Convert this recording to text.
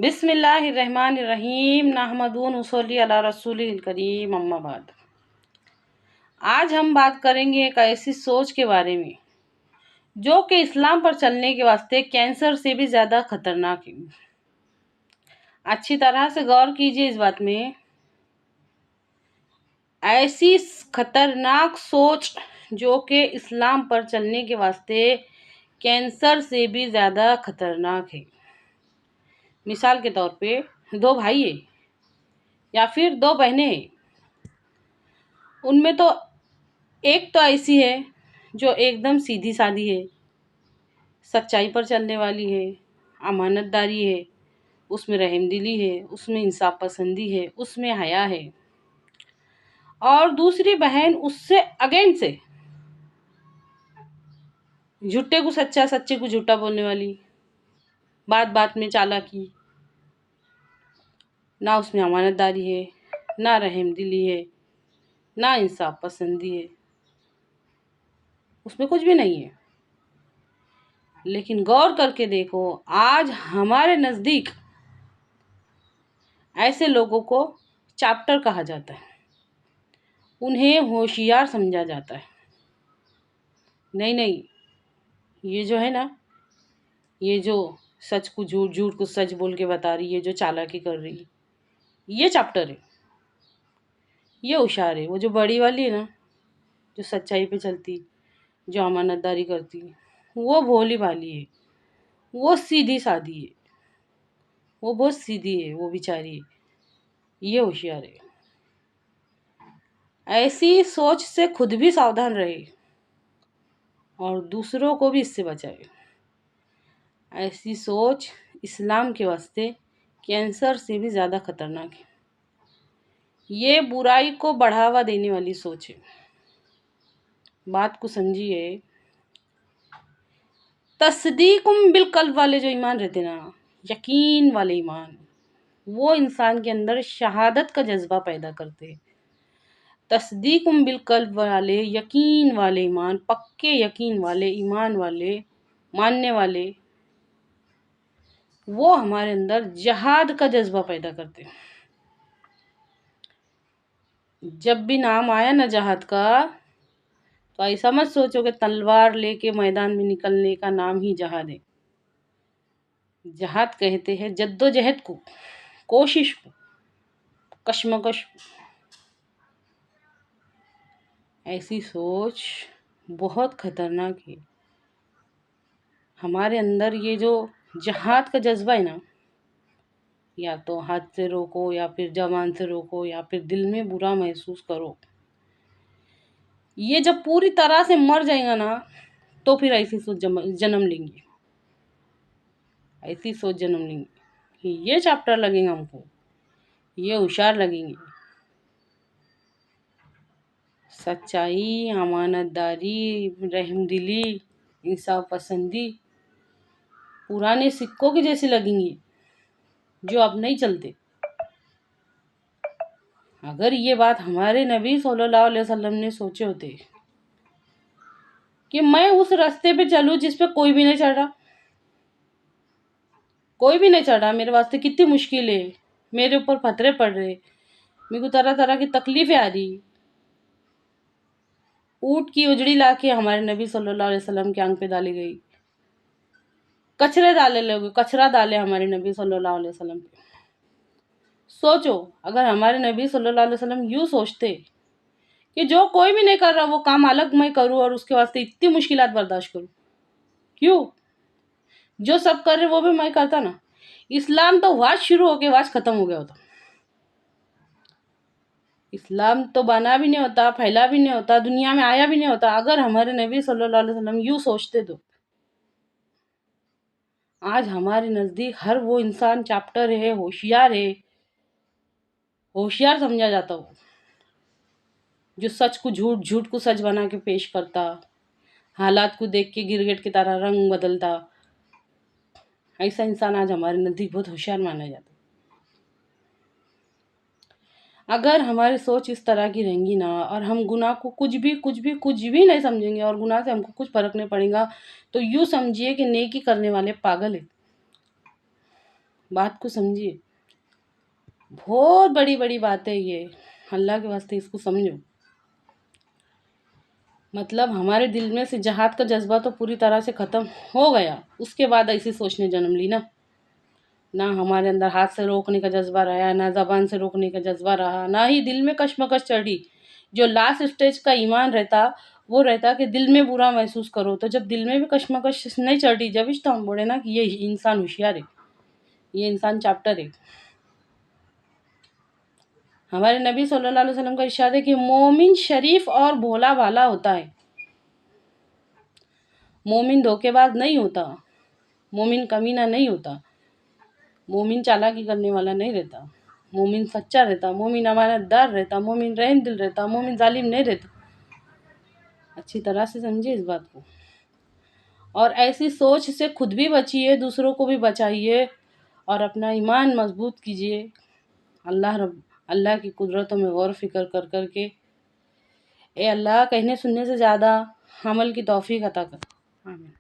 बिस्मिल्लाहिर्रहमानिर्रहीम नहमदुन उसोली अला रसूलिल करीम अम्मा बाद। आज हम बात करेंगे एक ऐसी सोच के बारे में जो कि इस्लाम पर चलने के वास्ते कैंसर से भी ज़्यादा खतरनाक है। अच्छी तरह से गौर कीजिए इस बात में। ऐसी खतरनाक सोच जो कि इस्लाम पर चलने के वास्ते कैंसर से भी ज़्यादा खतरनाक है। मिसाल के तौर पे दो भाई है या फिर दो बहनें हैं, उनमें तो एक तो ऐसी है जो एकदम सीधी सादी है, सच्चाई पर चलने वाली है, अमानतदारी है, उसमें रहमदिली है, उसमें इंसाफ पसंदी है, उसमें हया है। और दूसरी बहन उससे अगेंस्ट से झूठे को सच्चा, सच्चे को झूठा बोलने वाली, बात बात में चालाकी, ना उसमें अमानतदारी है, ना रहमदिली है, ना इंसाफ पसंदी है, उसमें कुछ भी नहीं है। लेकिन गौर करके देखो, आज हमारे नज़दीक ऐसे लोगों को चैप्टर कहा जाता है, उन्हें होशियार समझा जाता है। नहीं नहीं, ये जो है ना, ये जो सच को झूठ, झूठ को सच बोल के बता रही है, जो चालाकी कर रही है, ये चैप्टर है, ये होशियार है। वो जो बड़ी वाली है ना, जो सच्चाई पे चलती, जो अमानतदारी करती, वो भोली भाली है, वो सीधी सादी है, वो बहुत सीधी है, वो बेचारी, ये होशियार है। ऐसी सोच से खुद भी सावधान रहे और दूसरों को भी इससे बचाए। ऐसी सोच इस्लाम के वास्ते कैंसर से भी ज़्यादा खतरनाक है। ये बुराई को बढ़ावा देने वाली सोच है। बात को समझिए। तस्दीकुम बिल कल्ब वाले जो ईमान रहते ना, यकीन वाले ईमान, वो इंसान के अंदर शहादत का जज्बा पैदा करते हैं। तस्दीकुम बिल कल्ब वाले, यकीन वाले ईमान, पक्के यकीन वाले, ईमान वाले, मानने वाले, वो हमारे अंदर जहाद का जज्बा पैदा करते हैं। जब भी नाम आया ना जहाद का, तो ऐसा मत सोचो कि तलवार लेके मैदान में निकलने का नाम ही जहाद है। जहाद कहते हैं जद्दोजहद को, कोशिश को, कशमकश को। ऐसी सोच बहुत खतरनाक है। हमारे अंदर ये जो जहाद का जज्बा है ना, या तो हाथ से रोको, या फिर जबान से रोको, या फिर दिल में बुरा महसूस करो। ये जब पूरी तरह से मर जाएगा ना, तो फिर ऐसी सोच जन्म लेंगी, ऐसी सोच जन्म लेंगी कि ये चैप्टर लगेगा हमको, ये होशियार लगेंगे। सच्चाई, अमानतदारी, रहमदिली, इंसाफ पसंदी पुराने सिक्कों की जैसी लगेंगी, जो अब नहीं चलते। अगर ये बात हमारे नबी सल्लल्लाहु अलैहि वसल्लम ने सोचे होते कि मैं उस रास्ते पे चलूं जिस पे कोई भी नहीं चढ़ रहा, कोई भी नहीं चढ़ रहा, मेरे वास्ते कितनी मुश्किल है, मेरे ऊपर खतरे पड़ रहे, मेरे को तरह तरह की तकलीफें आ रही। ऊँट की उजड़ी ला के हमारे नबी सल्लल्लाहु अलैहि वसल्लम के आंख पे डाली गई, कचरे डाले लोग, कचरा डाले हमारे नबी सल्लल्लाहु अलैहि वसल्लम पे। सोचो, अगर हमारे नबी सल्लल्लाहु अलैहि वसल्लम यूँ सोचते कि जो कोई भी नहीं कर रहा वो काम अलग मैं करूँ और उसके वास्ते इतनी मुश्किलात बर्दाश्त करूँ, क्यों? जो सब कर रहे वो भी मैं करता ना, इस्लाम तो वाज शुरू हो के वाज खत्म हो गया होता। इस्लाम तो बना भी नहीं होता, फैला भी नहीं होता, दुनिया में आया भी नहीं होता, अगर हमारे नबी सल्लल्लाहु अलैहि वसल्लम यूँ सोचते तो। आज हमारे नज़दीक हर वो इंसान चैप्टर है, होशियार है, होशियार समझा जाता हो, जो सच को झूठ, झूठ को सच बना के पेश करता, हालात को देख के गिरगिट की तरह रंग बदलता। ऐसा इंसान आज हमारे नज़दीक बहुत होशियार माना जाता। अगर हमारी सोच इस तरह की रहेंगी ना, और हम गुनाह को कुछ भी नहीं समझेंगे और गुनाह से हमको कुछ फर्क नहीं पड़ेगा, तो यूँ समझिए कि नेकी करने वाले पागल है। बात को समझिए, बहुत बड़ी बड़ी बात है ये, अल्लाह के वास्ते इसको समझो। मतलब हमारे दिल में से जहाद का जज्बा तो पूरी तरह से ख़त्म हो गया, उसके बाद ऐसी सोच ने जन्म ली ना। ना हमारे अंदर हाथ से रोकने का जज्बा रहा, ना ज़बान से रोकने का जज्बा रहा, ना ही दिल में कशमकश चढ़ी। जो लास्ट स्टेज का ईमान रहता वो रहता कि दिल में बुरा महसूस करो, तो जब दिल में भी कशमकश नहीं चढ़ी, जब इस तो हम बोले ना कि ये इंसान होशियार है, ये इंसान चैप्टर है। हमारे नबी सल्लल्लाहु अलैहि वसल्लम का इरशाद है कि मोमिन शरीफ और भोला भाला होता है, मोमिन धोखेबाज नहीं होता, मोमिन कमीना नहीं होता, मोमिन चालाकी करने वाला नहीं रहता, मोमिन सच्चा रहता, मोमिन अमानतदार रहता, मोमिन रहम दिल रहता, मोमिन जालिम नहीं रहता। अच्छी तरह से समझिए इस बात को, और ऐसी सोच से खुद भी बचिए, दूसरों को भी बचाइए और अपना ईमान मजबूत कीजिए। अल्लाह की कुदरतों में गौर फिक्र कर कर के, ए अल्लाह कहने सुनने से ज़्यादा अमल की तौफीक अता कर। आमीन।